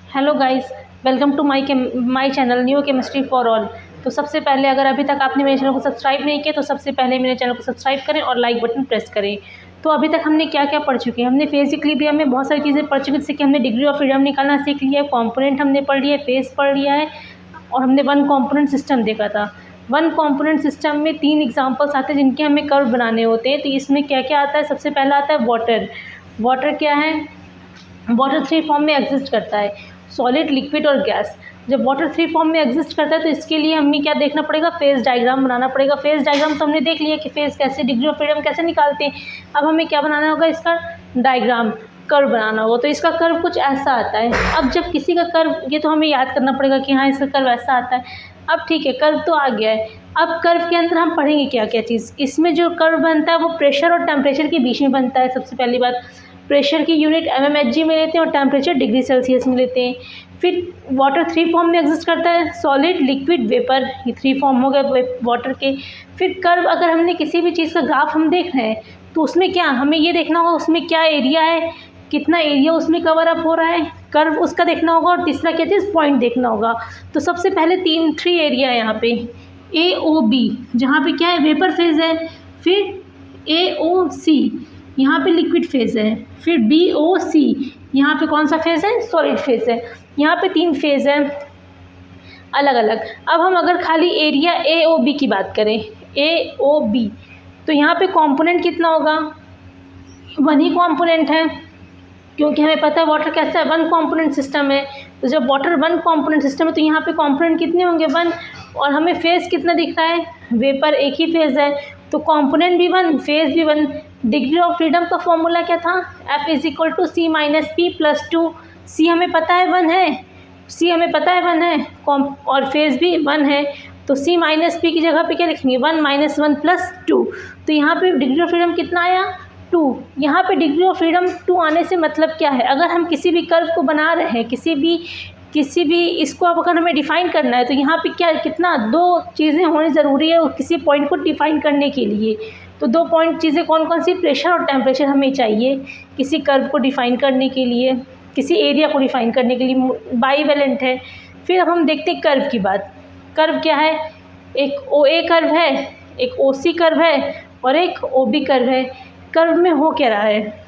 Hello guys, welcome to my channel New Chemistry for All. तो सबसे पहले अगर अभी तक आपने मेरे चैनल को सब्सक्राइब नहीं किया तो सबसे पहले मेरे चैनल को सब्सक्राइब करें और लाइक बटन प्रेस करें। तो अभी तक हमने क्या क्या पढ़ चुके हैं। हमने फेज इक्विलिब्रियम में बहुत सारी चीज़ें पढ़ चुके हैं, जैसे कि हमने डिग्री ऑफ फ्रीडम निकालना सीख लिया है, कॉम्पोनेंट हमने पढ़ लिया है, फेज पढ़ लिया है और हमने वन कॉम्पोनेंट सिस्टम देखा था। वन कॉम्पोनेंट सिस्टम में 3 एग्जाम्पल्स आते हैं जिनके हमें कर्व बनाने होते हैं। तो इसमें क्या क्या आता है, सबसे पहला आता है वाटर। वाटर क्या है, वाटर 3 फॉर्म में एग्जिस्ट करता है, सॉलिड, लिक्विड और गैस। जब वाटर 3 फॉर्म में एग्जिस्ट करता है तो इसके लिए हमें क्या देखना पड़ेगा, फेज डायग्राम बनाना पड़ेगा। फेज डायग्राम तो हमने देख लिया कि फेज कैसे, डिग्री ऑफ फ्रीडम कैसे निकालते हैं। अब हमें क्या बनाना होगा, इसका डायग्राम, कर्व बनाना होगा। तो इसका कर्व कुछ ऐसा आता है। अब जब किसी का कर्व, ये तो हमें याद करना पड़ेगा कि हाँ इसका कर्व ऐसा आता है। अब ठीक है, कर्व तो आ गया है। अब कर्व के अंदर हम पढ़ेंगे क्या क्या चीज़। इसमें जो कर्व बनता है वो प्रेशर और टेम्परेचर के बीच में बनता है। सबसे पहली बात, प्रेशर की यूनिट mmHg में लेते हैं और टेम्परेचर डिग्री सेल्सियस में लेते हैं। फिर वाटर 3 फॉर्म में एग्जिस्ट करता है, सॉलिड, लिक्विड, वेपर, ये 3 फॉर्म हो गए वाटर के। फिर कर्व, अगर हमने किसी भी चीज़ का ग्राफ हम देख रहे हैं तो उसमें क्या हमें ये देखना होगा, उसमें क्या एरिया है, कितना एरिया उसमें कवर अप हो रहा है, कर्व उसका देखना होगा। और तीसरा क्या चीज़, पॉइंट देखना होगा। तो सबसे पहले 3 एरिया है यहाँ पे, AOB जहाँ पे क्या है, वेपर फेज है। फिर AOC यहाँ पे लिक्विड फेज है। फिर BOC यहाँ पे कौन सा फेज है, सॉलिड फेज है। यहाँ पे 3 फेज है अलग अलग। अब हम अगर खाली एरिया AOB की बात करें, AOB, तो यहाँ पे कंपोनेंट कितना होगा, 1 ही कंपोनेंट है, क्योंकि हमें पता है वाटर कैसा है, 1 कंपोनेंट सिस्टम है। तो जब वाटर 1 कंपोनेंट सिस्टम है तो यहाँ पे कंपोनेंट कितने होंगे, 1। और हमें फेज कितना दिख रहा है, वेपर एक ही फेज है, तो कंपोनेंट भी 1, फेज भी 1। डिग्री ऑफ फ्रीडम का फॉर्मूला क्या था, F = C - P + 2। C हमें पता है 1 है, C हमें पता है 1 है, और फेज भी 1 है। तो C - P की जगह पे क्या लिखेंगे, 1 - 1 + 2। तो यहाँ पे डिग्री ऑफ फ्रीडम कितना आया, 2। यहाँ पे डिग्री ऑफ फ्रीडम 2 आने से मतलब क्या है, अगर हम किसी भी कर्व को बना रहे हैं, किसी भी इसको अब अगर हमें डिफ़ाइन करना है तो यहाँ पे क्या, कितना, 2 चीज़ें होनी ज़रूरी है किसी पॉइंट को डिफ़ाइन करने के लिए। तो 2 पॉइंट चीज़ें कौन कौन सी, प्रेशर और टेम्परेचर हमें चाहिए किसी कर्व को डिफ़ाइन करने के लिए, किसी एरिया को डिफ़ाइन करने के लिए, बाईवेलेंट है। फिर अब हम देखते हैं कर्व की बात। कर्व क्या है, एक OA कर्व है, एक OC कर्व है और एक OB कर्व है। कर्व में हो क्या रहा है,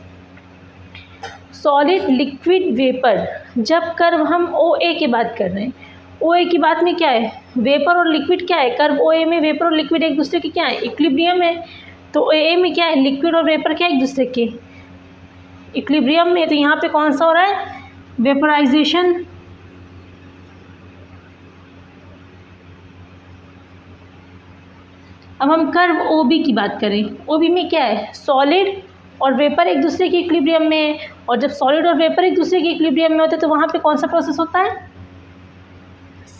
सॉलिड, लिक्विड, वेपर। जब कर्व हम OA की बात कर रहे हैं, OA की बात में क्या है, वेपर और लिक्विड क्या है, कर्व OA में वेपर और लिक्विड एक दूसरे के क्या है, इक्विलिब्रियम है। तो AA में क्या है, लिक्विड और वेपर क्या है, एक दूसरे के इक्विलिब्रियम में। तो यहाँ पे कौन सा हो रहा है, वेपराइजेशन। अब हम कर्व OB की बात करें, OB में क्या है, सॉलिड और वेपर एक दूसरे के इक्विलिब्रियम में है। और जब सॉलिड और वेपर एक दूसरे के इक्विलिब्रियम में होते हैं तो वहाँ पे कौन सा प्रोसेस होता है,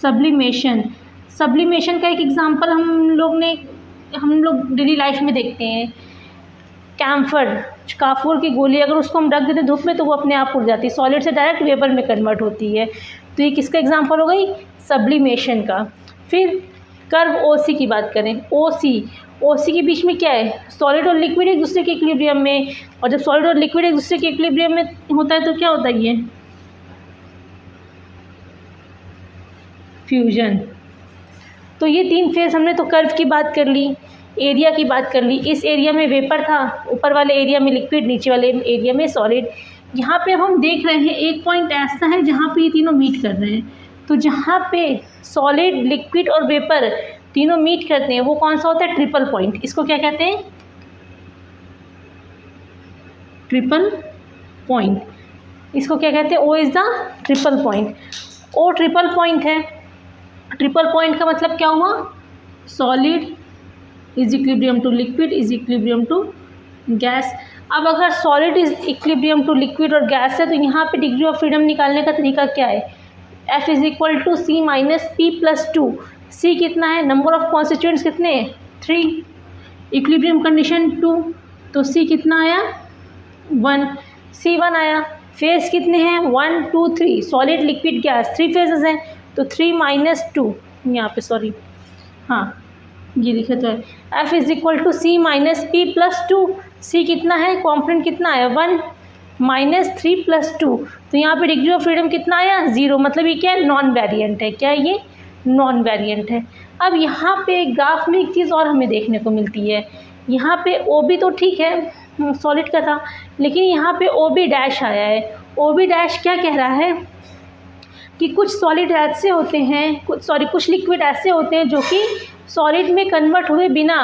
सब्लिमेशन। सब्लिमेशन का एक एग्जांपल हम लोग डेली लाइफ में देखते हैं, कैम्फर, काफूर की गोली, अगर उसको हम रख देते धूप में तो वो अपने आप उड़ जाती है, सॉलिड से डायरेक्ट वेपर में कन्वर्ट होती है। तो ये किसका एग्जाम्पल हो गई, सब्लिमेशन का। फिर कर्व OC की बात करें, OC के बीच में क्या है, सॉलिड और लिक्विड एक दूसरे के इक्विलिब्रियम में। और जब सॉलिड और लिक्विड एक दूसरे के इक्विलिब्रियम में होता है तो क्या होता है, ये फ्यूजन। तो ये 3 फेज हमने तो कर्व की बात कर ली, एरिया की बात कर ली। इस एरिया में वेपर था, ऊपर वाले एरिया में लिक्विड, नीचे वाले एरिया में सॉलिड। यहाँ पे अब हम देख रहे हैं एक पॉइंट ऐसा है जहाँ पे ये तीनों मीट कर रहे हैं। तो जहाँ पे सॉलिड, लिक्विड और वेपर तीनों मीट करते हैं वो कौन सा होता है, ट्रिपल पॉइंट। इसको क्या कहते हैं, ट्रिपल पॉइंट। इसको क्या कहते हैं, O is the triple point. O triple point है। ट्रिपल पॉइंट का मतलब क्या हुआ, solid is equilibrium to liquid is equilibrium to gas. अब अगर solid is equilibrium to liquid और गैस है तो यहाँ पे डिग्री ऑफ फ्रीडम निकालने का तरीका क्या है, F = C - P + 2। C कितना है, नंबर ऑफ कॉन्स्टिट्यूएंट्स कितने हैं, 3, इक्विलिब्रियम कंडीशन 2, तो C कितना आया, 1, C1 आया। फेज कितने हैं, 1 2 3, सॉलिड, लिक्विड, गैस, 3 फेजेस हैं। तो 3 - 2, यहाँ पे सॉरी, हाँ ये लिखा तो है, F = C - P + 2। C कितना है, कॉम्पोनेंट कितना है, 1, -3 + 2, तो यहाँ पे डिग्री ऑफ फ्रीडम कितना आया 0, मतलब ये क्या है नॉन वेरिएंट है। क्या है ये नॉन वेरिएंट है। अब यहाँ पे ग्राफ में एक चीज़ और हमें देखने को मिलती है, यहाँ पे ओ बी तो ठीक है सॉलिड का था, लेकिन यहाँ पे ओ बी डैश आया है। ओ बी डैश क्या कह रहा है कि कुछ सॉलिड ऐसे होते हैं, कुछ लिक्विड ऐसे होते हैं जो कि सॉलिड में कन्वर्ट हुए बिना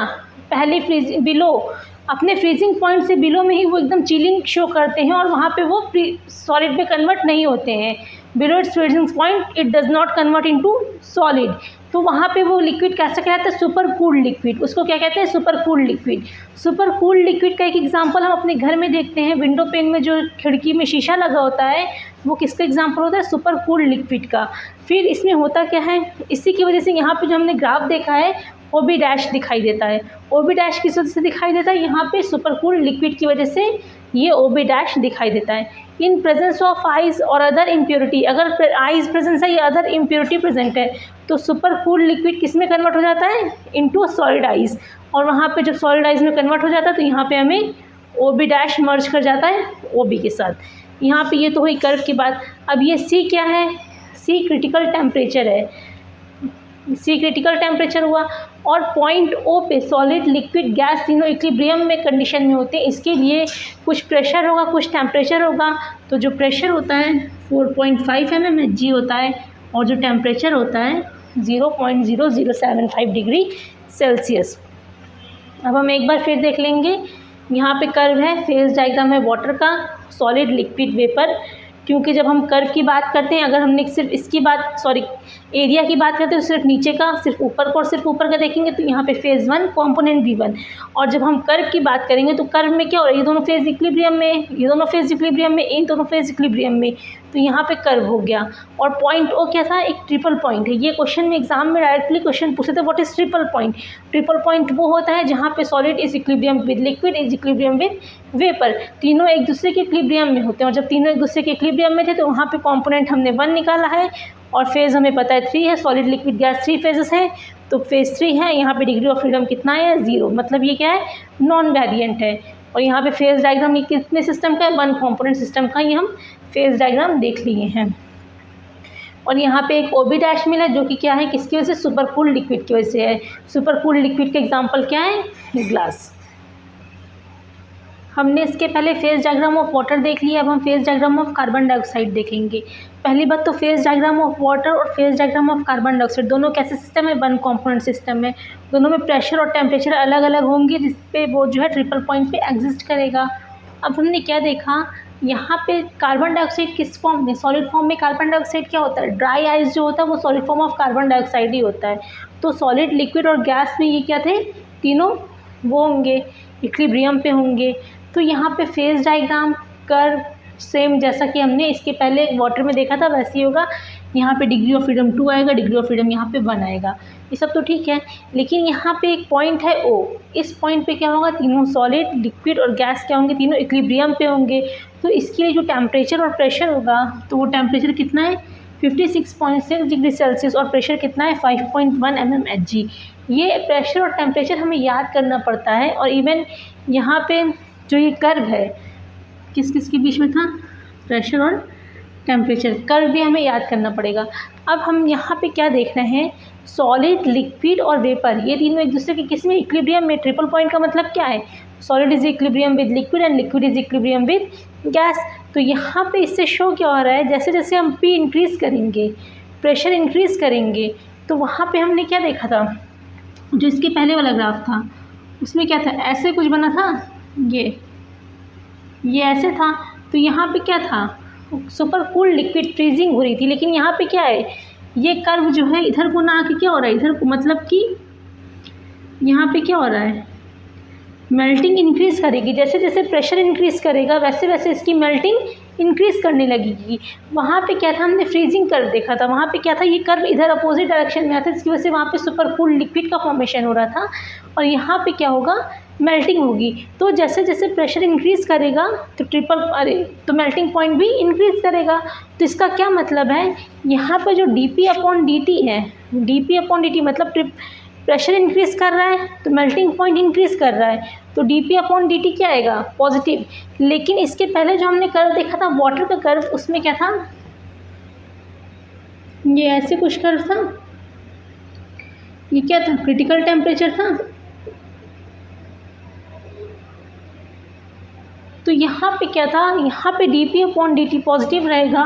पहले फ्रीजिंग बिलो अपने फ्रीजिंग पॉइंट से बिलो में ही वो एकदम चिलिंग शो करते हैं और वहाँ पे वो सॉलिड में कन्वर्ट नहीं होते हैं। Below it's freezing point it does not convert into solid. तो वहाँ पे वो लिक्विड कैसा कहलाता है सुपर कूल्ड लिक्विड। उसको क्या कहते हैं super cooled liquid. Super cooled liquid का एक एग्जांपल हम अपने घर में देखते हैं, विंडो पेन में जो खिड़की में शीशा लगा होता है वो किसका एग्जांपल होता है सुपर कूल्ड लिक्विड का। फिर इसमें होता क्या है, इसी की वजह से यहाँ पे जो हमने ग्राफ देखा है ओ बी डैश दिखाई देता है। ओ बी डैश किस वजह से दिखाई देता है, यहाँ पे सुपर कूल्ड लिक्विड की वजह से ये ओ बी डैश दिखाई देता है। इन प्रेजेंस ऑफ आइस और अदर इम्प्योरिटी, अगर आइस प्रेजेंस है या अदर इम्प्योरिटी प्रेजेंट है तो सुपर कूल्ड लिक्विड किस में कन्वर्ट हो जाता है इनटू सॉलिड आइस। और वहाँ पे जब सॉलिड आइस में कन्वर्ट हो जाता है तो यहाँ पे हमें ओ बी डैश मर्ज कर जाता है ओ बी के साथ। यहाँ पे ये तो हुई कर्व की बात। अब ये सी क्या है, सी क्रिटिकल टेम्परेचर है, सी क्रिटिकल टेम्परेचर हुआ। और पॉइंट ओ पे सॉलिड लिक्विड गैस तीनों इक्विलिब्रियम में कंडीशन में होते हैं। इसके लिए कुछ प्रेशर होगा कुछ टेम्परेचर होगा। तो जो प्रेशर होता है 4.5 mmHg होता है और जो टेम्परेचर होता है 0.0075 डिग्री सेल्सियस। अब हम एक बार फिर देख लेंगे, यहाँ पे कर्व है, फेज डायग्राम है वाटर का, सॉलिड लिक्विड वेपर। क्योंकि जब हम कर्व की बात करते हैं, अगर हमने सिर्फ इसकी बात एरिया की बात करते हैं तो सिर्फ नीचे का, सिर्फ ऊपर का और सिर्फ ऊपर का देखेंगे तो यहाँ पे फेज़ 1 कॉम्पोनेंट V1। और जब हम कर्व की बात करेंगे तो कर्व में क्या हो रहा है, ये दोनों फेज इक्विलिब्रियम में, ये दोनों फेज इक्विलिब्रियम में, इन दोनों फेज इक्विलिब्रियम में, तो यहाँ पे कर्व हो गया। और पॉइंट ओ क्या था, एक ट्रिपल पॉइंट है। ये क्वेश्चन में एग्जाम में डायरेक्टली क्वेश्चन पूछे थे what is triple point. Triple point वो होता है जहाँ पे solid is equilibrium with liquid is equilibrium with vapour, तीनों एक दूसरे के इक्विलिब्रियम में होते हैं। और जब तीनों एक दूसरे के इक्विलिब्रियम में थे तो वहाँ पे कॉम्पोनेंट हमने 1 निकाला है और फेज़ हमें पता है 3 है, सॉलिड लिक्विड गैस 3 फेजेस हैं तो फेज़ 3 है। यहाँ पे डिग्री ऑफ फ्रीडम कितना है 0, मतलब ये क्या है नॉन वेरिएंट है। और यहाँ पे फेज़ डायग्राम ये कितने सिस्टम का है 1 कॉम्पोनेंट सिस्टम का, ये हम फेज़ डायग्राम देख लिए हैं। और यहाँ पे एक ओ बी डैश मिला जो कि क्या है किसकी वजह से सुपर कूल्ड लिक्विड की वजह से है। सुपर कूल्ड लिक्विड का एग्जाम्पल क्या है ग्लास। हमने इसके पहले फेज डायग्राम ऑफ वाटर देख लिया, अब हम phase diagram of carbon dioxide देखेंगे। पहली बात तो फेज डायग्राम ऑफ वाटर और phase diagram of carbon dioxide दोनों कैसे सिस्टम है 1 कॉम्पोनेंट सिस्टम है। दोनों में प्रेशर और टेम्परेचर अलग अलग होंगे जिसपे वो जो है ट्रिपल पॉइंट पे एग्जिस्ट करेगा। अब हमने क्या देखा, यहाँ पे कार्बन डाइऑक्साइड किस फॉर्म में, सॉलिड फॉर्म में कार्बन डाइऑक्साइड क्या होता है, ड्राई आइस जो होता है वो solid form of carbon dioxide ही होता है। तो सॉलिड लिक्विड और गैस में ये क्या थे तीनों वो होंगे इक्विलिब्रियम पे होंगे। तो यहाँ पे फेज डायग्राम कर्व सेम जैसा कि हमने इसके पहले वाटर में देखा था वैसे ही होगा। यहाँ पे डिग्री ऑफ फ्रीडम 2 आएगा, डिग्री ऑफ फ्रीडम यहाँ पे 1 आएगा, ये सब तो ठीक है। लेकिन यहाँ पे एक पॉइंट है O, इस पॉइंट पे क्या होगा तीनों सॉलिड लिक्विड और गैस क्या होंगे तीनों इक्विलिब्रियम पे होंगे। तो इसके लिए जो टेम्परेचर और प्रेशर होगा तो वो टेम्परेचर कितना है 56.6 डिग्री सेल्सियस और प्रेशर कितना है 5.1 mmHg। ये प्रेशर और टेम्परेचर हमें याद करना पड़ता है। और इवन यहाँ पे जो ये कर्व है किस किस के बीच में था, प्रेशर और टेम्परेचर, कर्व भी हमें याद करना पड़ेगा। अब हम यहाँ पे क्या देख रहे हैं, सॉलिड लिक्विड और वेपर ये तीनों एक दूसरे के किस में इक्विलिब्रियम में। ट्रिपल पॉइंट का मतलब क्या है, solid is equilibrium with liquid and liquid is equilibrium with gas. तो यहाँ पे इससे शो क्या हो रहा है, जैसे जैसे हम P इंक्रीज़ करेंगे प्रेशर इंक्रीज़ करेंगे तो वहाँ पे हमने क्या देखा था, जो इसके पहले वाला ग्राफ था उसमें क्या था ऐसे कुछ बना था, ये ऐसे था। तो यहाँ पे क्या था सुपर कूल्ड लिक्विड फ्रीजिंग हो रही थी। लेकिन यहाँ पे क्या है ये कर्व जो है इधर को ना आके क्या हो रहा है इधर को, मतलब कि यहाँ पे क्या हो रहा है मेल्टिंग इंक्रीज़ करेगी। जैसे जैसे प्रेशर इंक्रीज़ करेगा वैसे वैसे इसकी मेल्टिंग इंक्रीज़ करने लगेगी। वहाँ पे क्या था हमने फ्रीजिंग कर्व देखा था, वहाँ पे क्या था ये कर्व इधर अपोजिट डायरेक्शन में आता है, इसकी वजह से वहाँ पे सुपर कूल्ड लिक्विड का फॉर्मेशन हो रहा था। और यहाँ पे क्या होगा मेल्टिंग होगी। तो जैसे जैसे प्रेशर इंक्रीज़ करेगा तो मेल्टिंग पॉइंट भी इंक्रीज़ करेगा। तो इसका क्या मतलब है, यहाँ पर जो dP/dt है, dP/dt मतलब प्रेशर इंक्रीज़ कर रहा है तो मेल्टिंग पॉइंट इंक्रीज़ कर रहा है, तो dP/dt क्या आएगा, पॉजिटिव। लेकिन इसके पहले जो हमने कर्व देखा था वाटर का कर्व, उसमें क्या था, ये ऐसे कुछ कर्व था, ये क्या था, क्रिटिकल टेम्परेचर था। तो यहाँ पे क्या था, यहाँ पे dP/dt पॉजिटिव रहेगा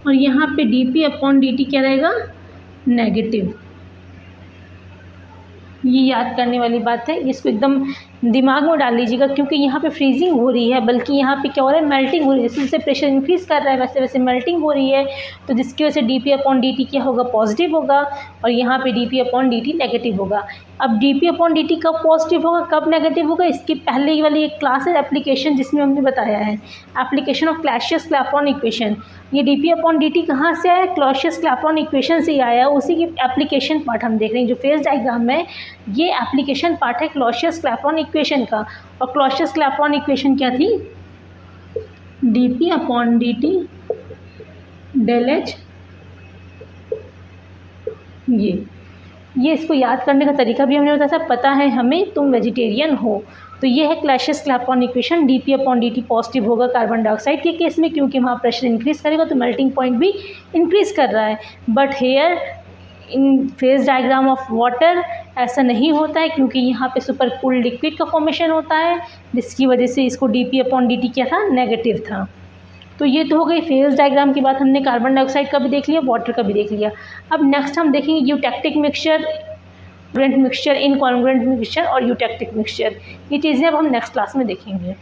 और यहाँ पे dP/dt क्या रहेगा, नेगेटिव। ये याद करने वाली बात है, इसको एकदम दिमाग में डाल लीजिएगा, क्योंकि यहाँ पे फ्रीजिंग हो रही है, बल्कि यहाँ पे क्या हो रहा है, मेल्टिंग हो रही है। जैसे जैसे प्रेशर इंक्रीज़ कर रहा है वैसे वैसे मेल्टिंग हो रही है, तो जिसकी वजह से dP/dt क्या होगा, पॉजिटिव होगा, और यहाँ पे dP/dt नेगेटिव होगा। अब dP/dt कब पॉजिटिव होगा, कब नेगेटिव होगा, इसकी पहले वाली एक क्लास है एप्लीकेशन, जिसमें हमने बताया है एप्लीकेशन ऑफ क्लॉसियस-क्लैपेरॉन इक्वेशन। ये dP/dt कहाँ से आया, क्लॉसियस-क्लैपेरॉन इक्वेशन से ही आया, उसी की एप्लीकेशन पार्ट हम देख रहे हैं। जो फेज डायग्राम में ये एप्लीकेशन पार्ट है क्लॉसियस-क्लैपेरॉन इक्वेशन का, और क्लॉसियस-क्लैपेरॉन इक्वेशन क्या थी, dP/dt डेल एच। ये इसको याद करने का तरीका भी हमने बताया था, पता है हमें, तुम वेजिटेरियन हो। तो ये है क्लॉसियस-क्लैपेरॉन इक्वेशन, dP/dt पॉजिटिव होगा कार्बन डाइऑक्साइड के केस में, क्योंकि वहाँ प्रेशर इंक्रीज़ करेगा तो मेल्टिंग पॉइंट भी इंक्रीज़ कर रहा है। But here in phase diagram of water ऐसा नहीं होता है, क्योंकि यहाँ पे सुपर कूल्ड लिक्विड का फॉर्मेशन होता है, जिसकी वजह से इसको dP/dt क्या था, नेगेटिव था। तो ये तो हो गई फेज डायग्राम की बात, हमने कार्बन डाइऑक्साइड का भी देख लिया, वाटर का भी देख लिया। अब नेक्स्ट हम देखेंगे यूटैक्टिक mixture, congruent mixture, incongruent mixture और यूटैक्टिक मिक्सचर। ये चीज़ें अब हम नेक्स्ट क्लास में देखेंगे।